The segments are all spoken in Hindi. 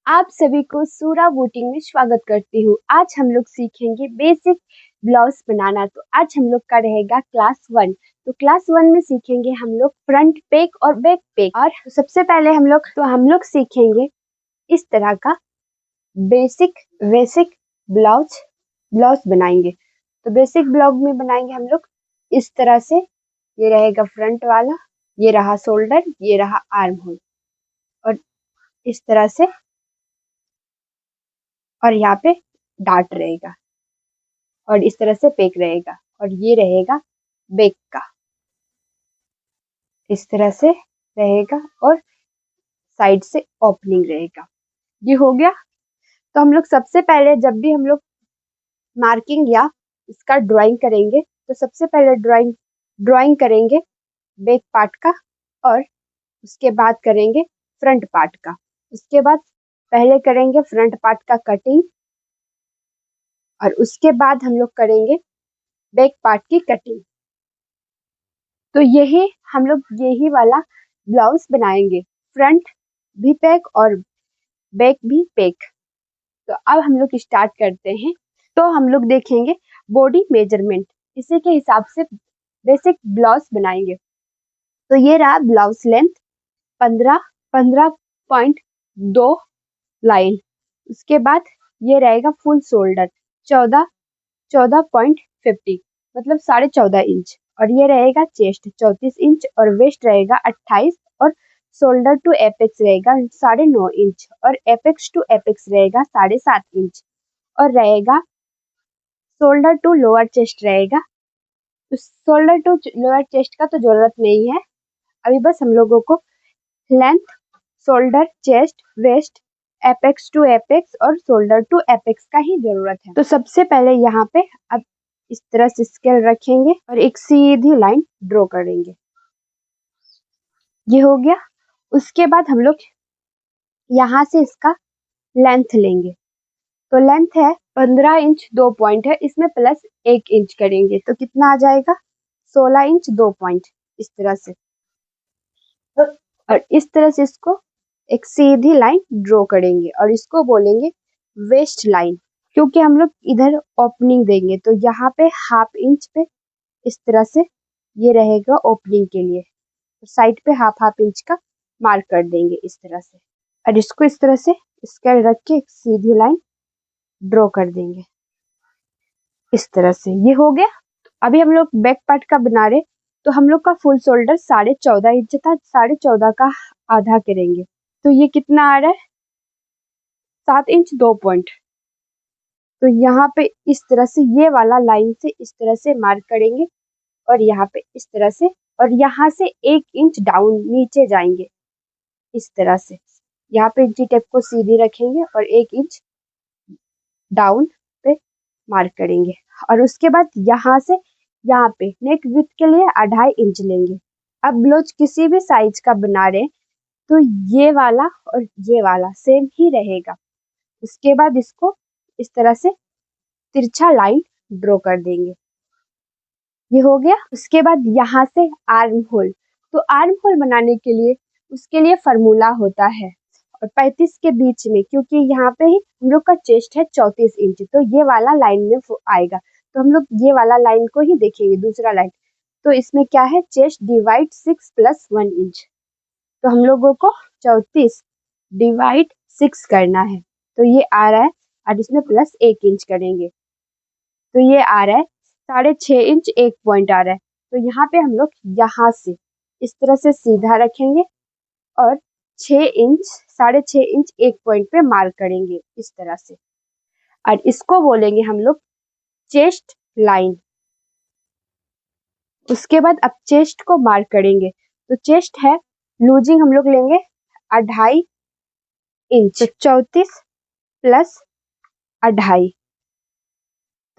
आप सभी को सूरा बूटिंग में स्वागत करती हूँ। आज हम लोग सीखेंगे बेसिक ब्लाउज बनाना। तो आज हम लोग का रहेगा क्लास 1। तो क्लास 1 में सीखेंगे हम लोग फ्रंट पेक और बैक पेक। और सबसे पहले हम लोग सीखेंगे इस तरह का बेसिक ब्लाउज बनाएंगे। तो बेसिक ब्लाउज में बनाएंगे हम लोग इस तरह से। ये रहेगा फ्रंट वाला, ये रहा शोल्डर, ये रहा आर्म होल, और इस तरह से, और यहाँ पे डार्ट रहेगा, और इस तरह से पेक रहेगा, और ये रहेगा बैक का, इस तरह से रहेगा, और साइड से ओपनिंग रहेगा। ये हो गया। तो हम लोग सबसे पहले जब भी हम लोग मार्किंग या इसका ड्राइंग करेंगे, तो सबसे पहले ड्राइंग करेंगे बैक पार्ट का, और उसके बाद करेंगे फ्रंट पार्ट का। उसके बाद पहले करेंगे फ्रंट पार्ट का कटिंग, और उसके बाद हम लोग करेंगे बैक पार्ट की कटिंग। तो हम लोग यही वाला ब्लाउज बनाएंगे, फ्रंट भी पेक और बैक भी पेक। तो अब हम लोग स्टार्ट करते हैं। तो हम लोग देखेंगे बॉडी मेजरमेंट, इसी के हिसाब से बेसिक ब्लाउज बनाएंगे। तो ये रहा ब्लाउज लेंथ 15.2 लाइन। उसके बाद ये रहेगा फुल शोल्डर 14.50, मतलब 14.5 इंच। और ये रहेगा चेस्ट 34 इंच, और वेस्ट रहेगा 28, और शोल्डर टू एपेक्स रहेगा 9.5 इंच, और एपेक्स टू एपेक्स रहेगा 7.5 इंच, और रहेगा शोल्डर टू लोअर चेस्ट रहेगा। तो शोल्डर टू लोअर चेस्ट का तो जरूरत नहीं है अभी, बस हम लोगों को length, shoulder, chest, waist, apex to apex और शोल्डर टू एपेक्स का ही जरूरत है। तो सबसे पहले यहाँ पे अब इस तरह से स्केल रखेंगे और एक सीधी लाइन ड्रॉ करेंगे। ये हो गया। उसके बाद हम लोग यहाँ से इसका लेंथ लेंगे। तो लेंथ है 15 इंच 2 पॉइंट है, इसमें प्लस 1 इंच करेंगे तो कितना आ जाएगा 16 इंच 2 पॉइंट, इस तरह से। और इस तरह से इसको एक सीधी लाइन ड्रॉ करेंगे, और इसको बोलेंगे वेस्ट लाइन, क्योंकि हम लोग इधर ओपनिंग देंगे। तो यहाँ पे हाफ इंच पे इस तरह से ये रहेगा ओपनिंग के लिए, तो साइड पे हाफ इंच का मार्क कर देंगे इस तरह से, और इसको इस तरह से स्केल रख के एक सीधी लाइन ड्रॉ कर देंगे इस तरह से। ये हो गया। अभी हम लोग बैक पार्ट का बना रहे, तो हम लोग का फुल शोल्डर 14.5 इंच था, 14.5 का आधा करेंगे। तो ये कितना आ रहा है 7 इंच 2 पॉइंट। तो यहाँ पे इस तरह से ये वाला लाइन से इस तरह से मार्क करेंगे, और यहाँ पे इस तरह से, और यहाँ से 1 इंच डाउन नीचे जाएंगे इस तरह से। यहाँ पे इंची टेप को सीधी रखेंगे और 1 इंच डाउन पे मार्क करेंगे, और उसके बाद यहाँ से यहाँ पे नेक विड्थ के लिए 2.5 इंच लेंगे। अब ब्लाउज किसी भी साइज का बना रहे तो ये वाला और ये वाला सेम ही रहेगा। उसके बाद इसको इस तरह से तिरछा लाइन ड्रॉ कर देंगे। ये हो गया। उसके बाद यहाँ से आर्म होल, तो आर्म होल बनाने के लिए उसके लिए फार्मूला होता है, और 35 के बीच में, क्योंकि यहाँ पे ही हम लोग का चेस्ट है 34 इंच, तो ये वाला लाइन में आएगा। तो हम लोग ये वाला लाइन को ही देखेंगे, दूसरा लाइन। तो इसमें क्या है, चेस्ट डिवाइड 6 + 1 इंच। तो हम लोगों को 34 डिवाइड 6 करना है, तो ये आ रहा है, और इसमें प्लस 1 इंच करेंगे तो ये आ रहा है 6.5 इंच 1 पॉइंट आ रहा है। तो यहाँ पे हम लोग यहाँ से इस तरह से सीधा रखेंगे, और 6.5 इंच 1 पॉइंट पे मार्क करेंगे इस तरह से, और इसको बोलेंगे हम लोग चेस्ट लाइन। उसके बाद अब चेस्ट को मार्क करेंगे। तो चेस्ट है, लूजिंग हम लोग लेंगे 2.5 इंच, 34 + 2.5,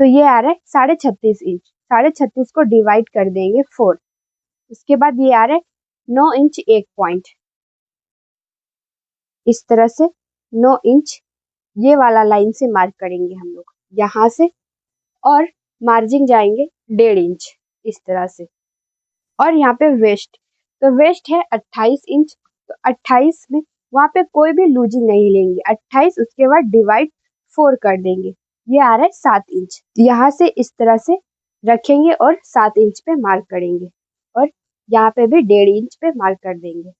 तो ये आ रहा है 36.5 इंच। 36.5 को डिवाइड कर देंगे 4। उसके बाद ये आ रहा है 9 इंच 1 पॉइंट, इस तरह से 9 इंच ये वाला लाइन से मार्क करेंगे हम लोग यहाँ से, और मार्जिन जाएंगे 1.5 इंच इस तरह से। और यहाँ पे वेस्ट, तो वेस्ट है 28 इंच, तो 28 में वहाँ पे कोई भी लूजिंग नहीं लेंगे। 28 उसके बाद डिवाइड 4 कर देंगे, ये आ रहा है 7 इंच। यहाँ से इस तरह से रखेंगे और 7 इंच पे मार्क करेंगे और यहाँ पे भी 1.5 इंच पे मार्क कर देंगे।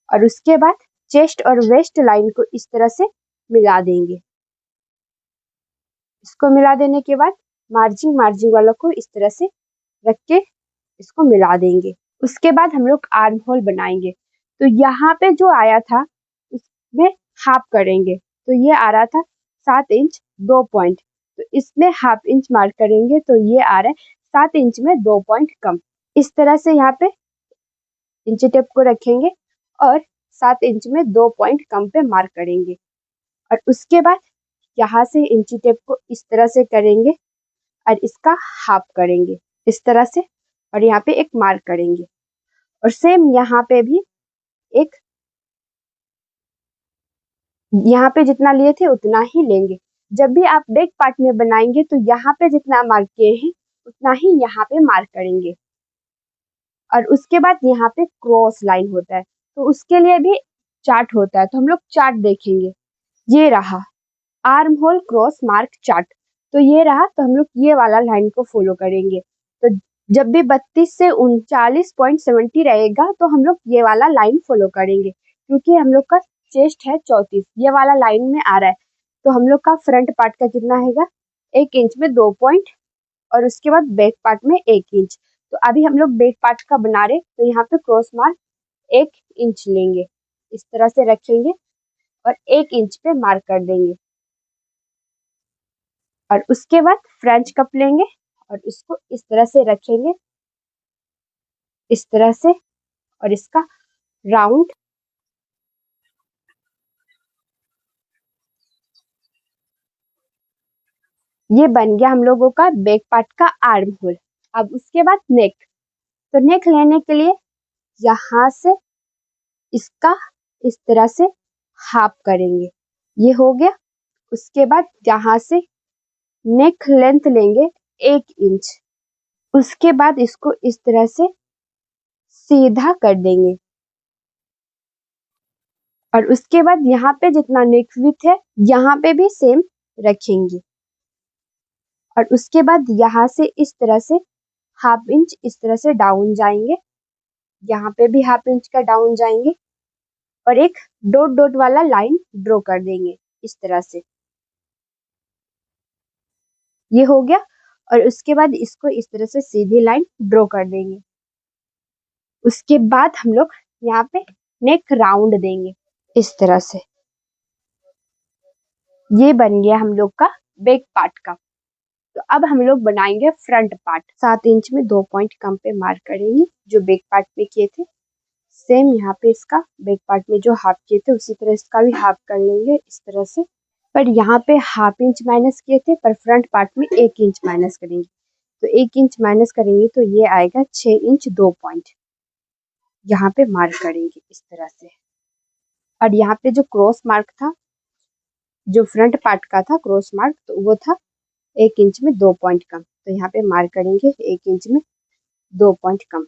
और उसके बाद चेस्ट और वेस्ट लाइन को इस तरह से मिला देंगे। इसको मिला देने के बाद मार्जिन वालों को इस तरह से रख के इसको मिला देंगे। उसके बाद हम लोग आर्म होल बनाएंगे। तो यहाँ पे जो आया था उसमें हाफ करेंगे, तो ये आ रहा था 7 इंच 2 पॉइंट, तो इसमें हाफ इंच मार्क करेंगे, तो ये आ रहा है 7 इंच में 2 पॉइंट कम। इस तरह से यहाँ पे इंची टेप को रखेंगे और 7 इंच में 2 पॉइंट कम पे मार्क करेंगे। और उसके बाद यहाँ से इंची टेप को इस तरह से करेंगे और इसका हाफ करेंगे इस तरह से, और यहाँ पे एक मार्क करेंगे। और सेम यहाँ पे भी एक, यहाँ पे जितना लिए थे उतना ही लेंगे। जब भी आप बैक पार्ट में बनाएंगे तो यहाँ पे जितना मार्क किए हैं उतना ही यहाँ पे मार्क करेंगे। और उसके बाद यहाँ पे क्रॉस लाइन होता है, तो उसके लिए भी चार्ट होता है, तो हम लोग चार्ट देखेंगे। ये रहा arm hole cross mark chart, तो ये रहा, तो हम लोग ये वाला लाइन को फॉलो करेंगे। तो जब भी 32 से 39.70 रहेगा तो हम लोग ये वाला लाइन फॉलो करेंगे, क्योंकि हम लोग का चेस्ट है 34, ये वाला लाइन में आ रहा है। तो हम लोग का फ्रंट पार्ट का कितना रहेगा 1 इंच में 2 पॉइंट, और उसके बाद बैक पार्ट में 1 इंच। तो अभी हम लोग बैक पार्ट का बना रहे, तो यहाँ पे क्रॉस मार्क 1 इंच लेंगे, इस तरह से रखेंगे और 1 इंच पे मार्क कर देंगे। और उसके बाद फ्रेंच कप लेंगे और इसको इस तरह से रखेंगे, इस तरह से, और इसका राउंड, ये बन गया हम लोगों का बैक पार्ट का आर्म होल। अब उसके बाद नेक, तो नेक लेने के लिए यहाँ से इसका इस तरह से हाफ करेंगे, ये हो गया। उसके बाद यहाँ से नेक लेंथ लेंगे 1 इंच, उसके बाद इसको इस तरह से सीधा कर देंगे। और उसके बाद यहाँ पे जितना नेक विड्थ है यहाँ पे भी सेम रखेंगे। और उसके बाद यहाँ से इस तरह से हाफ इंच इस तरह से डाउन जाएंगे, यहाँ पे भी हाफ इंच का डाउन जाएंगे और एक डॉट डॉट वाला लाइन ड्रॉ कर देंगे इस तरह से, ये हो गया। और उसके बाद इसको इस तरह से सीधी लाइन ड्रॉ कर देंगे। उसके बाद हम लोग यहाँ पे नेक राउंड देंगे इस तरह से, ये बन गया हम लोग का बैक पार्ट का। तो अब हम लोग बनाएंगे फ्रंट पार्ट। 7 इंच में 2 पॉइंट कम पे मार्क करेंगे जो बैक पार्ट में किए थे, सेम यहाँ पे इसका बैक पार्ट में जो हाफ किए थे उसी तरह इसका भी हाफ कर लेंगे इस तरह से। पर यहाँ पे हाफ इंच माइनस किए थे, पर फ्रंट पार्ट में 1 इंच माइनस करेंगे, तो 1 इंच माइनस करेंगे तो ये आएगा 6 इंच 2 पॉइंट, यहाँ पे मार्क करेंगे इस तरह से। और यहाँ पे जो क्रॉस मार्क था, जो फ्रंट पार्ट का था क्रॉस मार्क, तो वो था 1 इंच में 2 पॉइंट कम, तो यहाँ पे मार्क करेंगे 1 इंच में 2 पॉइंट कम।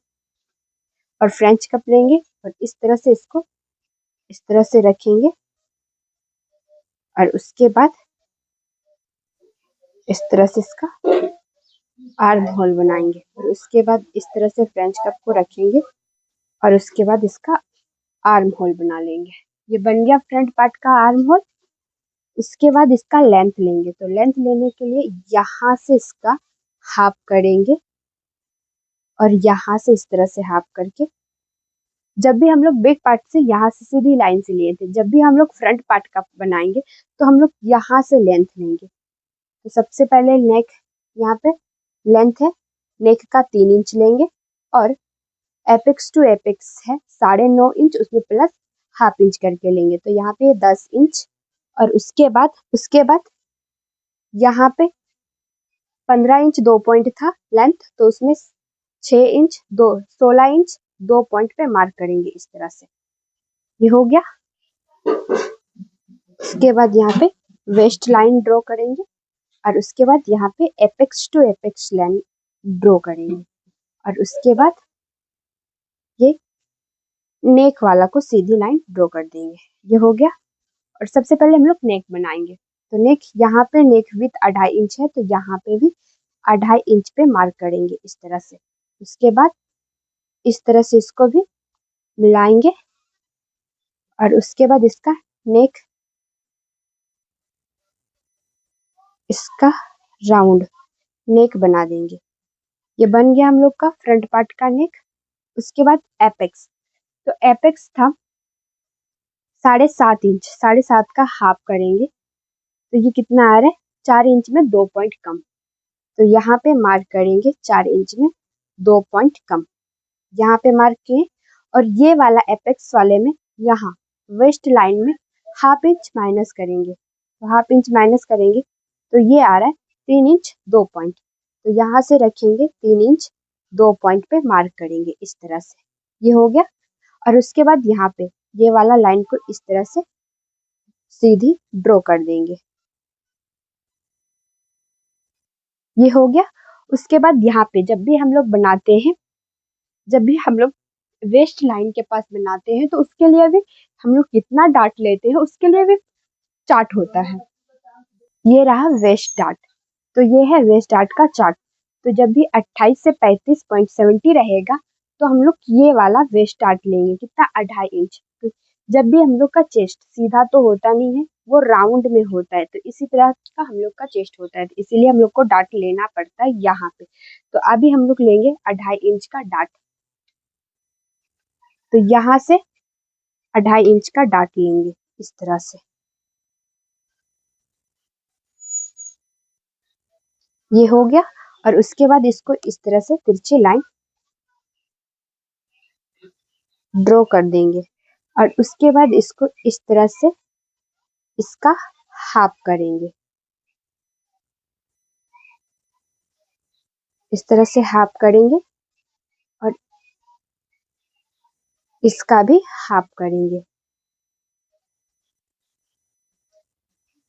और फ्रेंच कप लेंगे और इस तरह से इसको इस तरह से रखेंगे और उसके बाद इस तरह से इसका आर्म होल बनाएंगे। और उसके बाद इस तरह से फ्रेंच कप को रखेंगे और उसके बाद इसका आर्म होल बना लेंगे। ये बन गया फ्रंट पार्ट का आर्म होल। उसके बाद इसका लेंथ लेंगे, तो लेंथ लेने के लिए यहाँ से इसका हाफ करेंगे और यहाँ से इस तरह से हाफ करके, जब भी हम लोग बैक पार्ट से यहाँ से सीधी लाइन से लिए थे, जब भी हम लोग फ्रंट पार्ट का बनाएंगे तो हम लोग यहाँ से लेंथ लेंगे। तो सबसे पहले नेक, यहाँ पे लेंथ है नेक का 3 इंच लेंगे और एपेक्स टू एपेक्स है 9.5 इंच, उसमें प्लस हाफ इंच करके लेंगे, तो यहाँ पे 10 इंच। और उसके बाद यहाँ पे 15 इंच 2 पॉइंट था लेंथ, तो उसमें 6 इंच 16 इंच 2 पॉइंट पे मार्क करेंगे इस तरह से, ये हो गया। उसके बाद यहाँ पे वेस्ट लाइन ड्रॉ करेंगे और उसके बाद यहाँ पे apex to apex line draw करेंगे और उसके बाद ये नेक वाला को सीधी लाइन ड्रॉ कर देंगे। ये हो गया। और सबसे पहले हम लोग नेक बनाएंगे। तो नेक, यहाँ पे नेक विथ 2.5 इंच है, तो यहाँ पे भी 2.5 इंच पे मार्क करेंगे इस तरह से। उसके बाद इस तरह से इसको भी मिलाएंगे और उसके बाद इसका नेक, इसका राउंड नेक बना देंगे। ये बन गया हम लोग का फ्रंट पार्ट का नेक। उसके बाद एपेक्स, तो एपेक्स था 7.5 इंच, 7.5 का हाफ करेंगे। तो ये कितना आ रहा है, 4 इंच में 2 पॉइंट कम। तो यहाँ पे मार्क करेंगे 4 इंच में 2 पॉइंट कम, यहाँ पे मार्क किए। और ये वाला एपेक्स वाले में यहाँ वेस्ट लाइन में हाफ इंच माइनस करेंगे। तो हाफ इंच माइनस करेंगे तो ये आ रहा है 3 इंच 2 पॉइंट। तो यहाँ से रखेंगे 3 इंच 2 पॉइंट पे मार्क करेंगे इस तरह से। ये हो गया। और उसके बाद यहाँ पे ये वाला लाइन को इस तरह से सीधी ड्रॉ कर देंगे। ये हो गया। उसके बाद यहाँ पे जब भी हम लोग बनाते हैं, जब भी हम लोग वेस्ट लाइन के पास बनाते हैं, तो उसके लिए भी हम लोग कितना डार्ट लेते हैं उसके लिए भी चार्ट होता है। ये रहा वेस्ट डार्ट। तो ये है वेस्ट डार्ट का चार्ट। तो जब भी 28 से 35.70 रहेगा तो हम लोग ये वाला वेस्ट डार्ट लेंगे, कितना 2.5 इंच। तो जब भी हम लोग का चेस्ट सीधा तो होता नहीं है, वो राउंड में होता है, तो इसी तरह का हम लोग का चेस्ट होता है, तो इसीलिए हम लोग को डार्ट लेना पड़ता है यहाँ पे। तो अभी हम लोग लेंगे 2.5 इंच का डार्ट। तो यहाँ से 2.5 इंच का डार्ट लेंगे इस तरह से। ये हो गया। और उसके बाद इसको इस तरह से तिरछी लाइन ड्रॉ कर देंगे। और उसके बाद इसको इस तरह से इसका हाफ करेंगे, इस तरह से हाफ करेंगे और इसका भी हाफ करेंगे।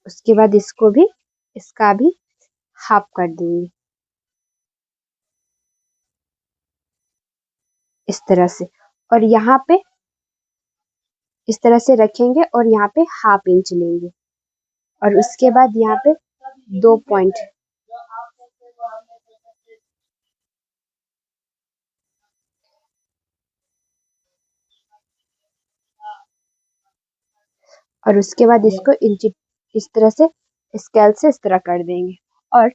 उसके बाद इसको भी, इसका भी हाफ कर देंगे इस तरह से। और यहाँ पे इस तरह से रखेंगे और यहाँ पे हाफ इंच लेंगे। और उसके बाद यहाँ पे 2 पॉइंट, और उसके बाद इसको इंच इस तरह से स्केल से इस तरह कर देंगे। और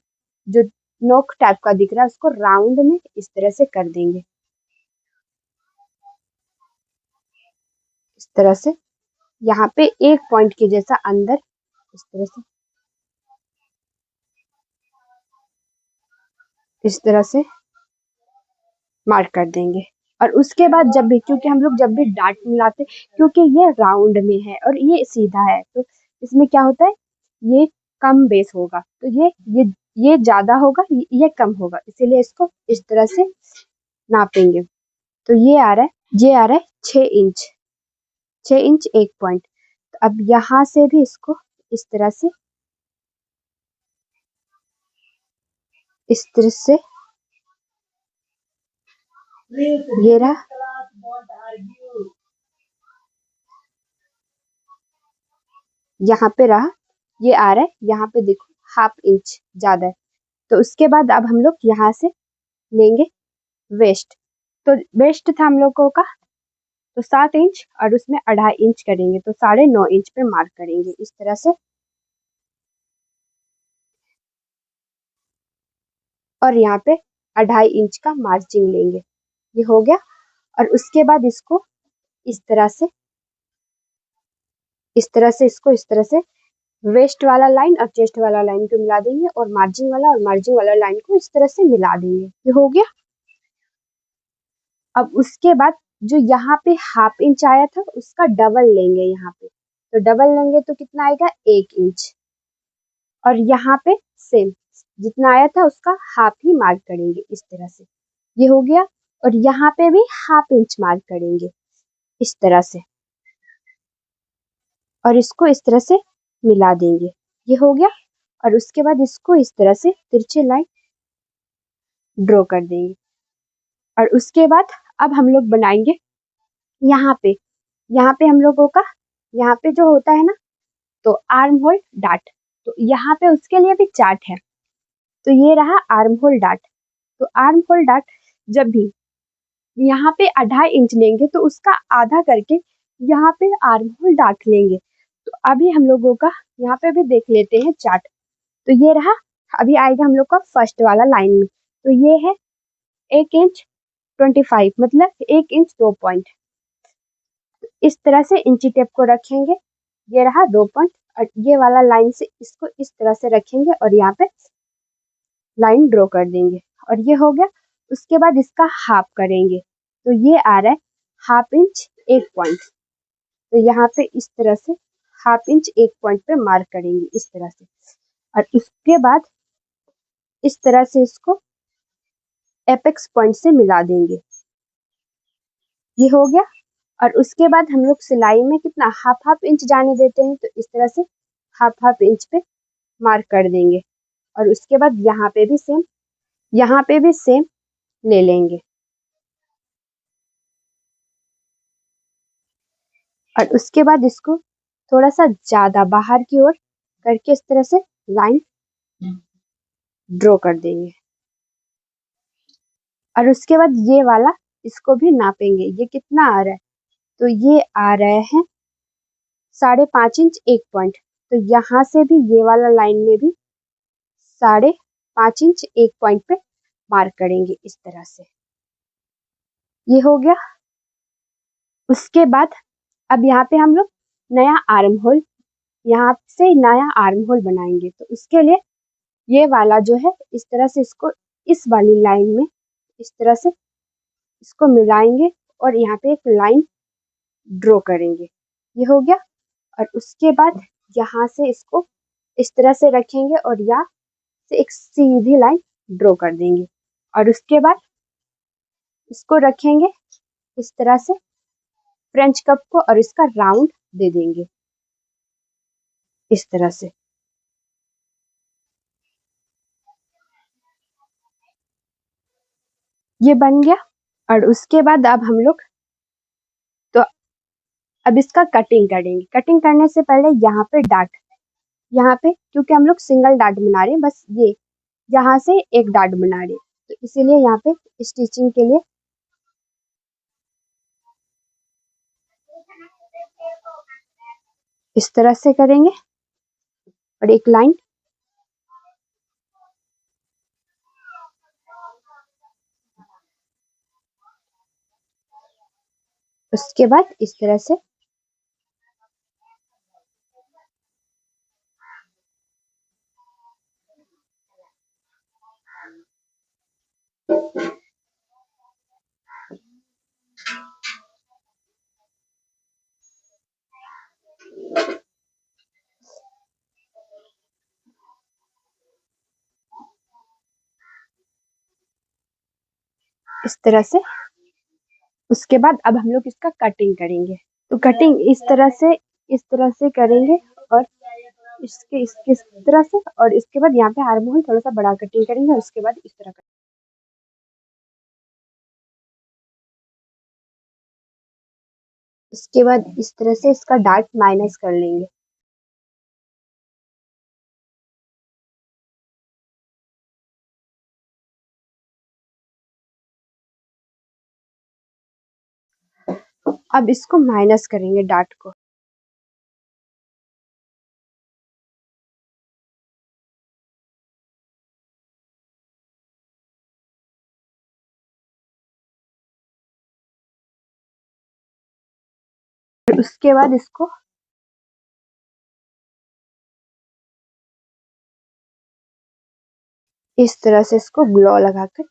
जो नोक टाइप का दिख रहा है उसको राउंड में इस तरह से कर देंगे, इस तरह से। यहाँ पे 1 पॉइंट के जैसा अंदर इस तरह से, इस तरह से मार्क कर देंगे। और उसके बाद जब भी, क्योंकि हम लोग जब भी डार्ट मिलाते, क्योंकि ये राउंड में है और ये सीधा है, तो इसमें क्या होता है, ये कम बेस होगा, तो ये ज्यादा होगा, ये कम होगा, इसीलिए इसको इस तरह से नापेंगे। तो ये आ रहा है, ये आ रहा है 6 इंच, 6 इंच 1 पॉइंट। तो अब यहाँ से भी इसको इस तरह से, इस तरह से, ये रहा, यहाँ पे रहा, ये आ रहा है, यहाँ पे देखो हाफ इंच ज्यादा है। तो उसके बाद अब हम लोग यहाँ से लेंगे वेस्ट। तो वेस्ट था हम लोगों का तो 7 इंच और उसमें 2.5 इंच करेंगे, तो 9.5 इंच पे मार्क करेंगे इस तरह से। और यहाँ पे 2.5 इंच का मार्जिन लेंगे। ये हो गया। और उसके बाद इसको इस तरह से, इस तरह से, इसको इस तरह से वेस्ट वाला लाइन और चेस्ट वाला लाइन को मिला देंगे और मार्जिन वाला लाइन को इस तरह से मिला देंगे। ये हो गया। अब उसके बाद जो यहाँ पे हाफ इंच आया था उसका डबल लेंगे यहाँ पे। तो डबल लेंगे तो कितना आएगा, 1 इंच। और यहाँ पे सेम जितना आया था उसका हाफ ही मार्क करेंगे इस तरह से। ये हो गया। और यहाँ पे भी हाफ इंच मार्क करेंगे इस तरह से और इसको इस तरह से मिला देंगे। ये हो गया। और उसके बाद इसको इस तरह से तिरछे लाइन ड्रॉ कर देंगे। और उसके बाद अब हम लोग बनाएंगे यहाँ पे हम लोगों का यहाँ पे जो होता है ना, तो आर्म होल डार्ट, तो यहाँ पे उसके लिए भी चार्ट है। तो ये रहा आर्म होल डार्ट। तो आर्म होल डार्ट जब भी यहाँ पे 2.5 इंच लेंगे तो उसका आधा करके यहाँ पे आर्म होल डार्ट लेंगे। तो अभी हम लोगों का यहाँ पे भी देख लेते हैं चार्ट। तो ये रहा, अभी आएगा हम लोग का फर्स्ट वाला लाइन में। तो ये है 1 इंच 25, मतलब 1 इंच 2 पॉइंट। इस तरह से इंची टेप को रखेंगे, ये रहा 2 पॉइंट, और ये वाला लाइन से इसको इस तरह से रखेंगे और यहाँ पे लाइन ड्रॉ कर देंगे, और ये हो गया। उसके बाद इसका हाफ करेंगे, तो ये आ रहा है 1/2 इंच 1 पॉइंट। तो यहाँ पे इस तरह से 1/2 इंच 1 पॉइंट पे मार्क करेंगे इस तरह से, और इसके बाद इस तरह से इसको एपेक्स पॉइंट से मिला देंगे। ये हो गया। और उसके बाद हम लोग सिलाई में कितना 1/2 इंच जाने देते हैं, तो इस तरह से 1/2 इंच पे मार्क कर देंगे। और उसके बाद यहाँ पे भी सेम ले लेंगे, और उसके बाद इसको थोड़ा सा ज्यादा बाहर की ओर करके इस तरह से लाइन ड्रॉ कर देंगे। और उसके बाद ये वाला इसको भी नापेंगे, ये कितना आ रहा है, तो ये आ रहे हैं 5.5 इंच 1 पॉइंट। तो यहाँ से भी ये वाला लाइन में भी 5.5 इंच 1 पॉइंट पे मार्क करेंगे इस तरह से। ये हो गया। उसके बाद अब यहाँ पे हम लोग नया आर्म होल, यहाँ से नया आर्म होल बनाएंगे। तो उसके लिए ये वाला जो है इस तरह से इसको इस वाली लाइन में इस तरह से इसको मिलाएंगे और यहाँ पे एक लाइन ड्रॉ करेंगे। ये हो गया। और उसके बाद यहाँ से इसको इस तरह से रखेंगे और यहाँ से एक सीधी लाइन ड्रॉ कर देंगे, और उसके बाद इसको रखेंगे इस तरह से फ्रेंच कप को, और इसका राउंड दे देंगे इस तरह से। ये बन गया। और उसके बाद अब हम लोग तो अब इसका कटिंग करेंगे। कटिंग करने से पहले यहाँ पे डार्ट, यहाँ पे क्योंकि हम लोग सिंगल डार्ट बना रहे हैं, बस ये यहाँ से एक डार्ट बना रहे हैं, तो इसीलिए यहाँ पे स्टिचिंग के लिए इस तरह से करेंगे और एक लाइन, उसके बाद इस तरह से इस तरह से। उसके बाद अब हम लोग इसका कटिंग करेंगे। तो कटिंग इस तरह से करेंगे, और इसके इसके इस तरह से, और इसके बाद यहाँ पे आर्म होल थोड़ा सा बड़ा कटिंग करेंगे, और उसके बाद इस तरह उसके बाद इस तरह से इसका डार्ट माइनस कर लेंगे। अब इसको माइनस करेंगे डार्ट को। और उसके बाद इसको इस तरह से इसको ग्लो लगाकर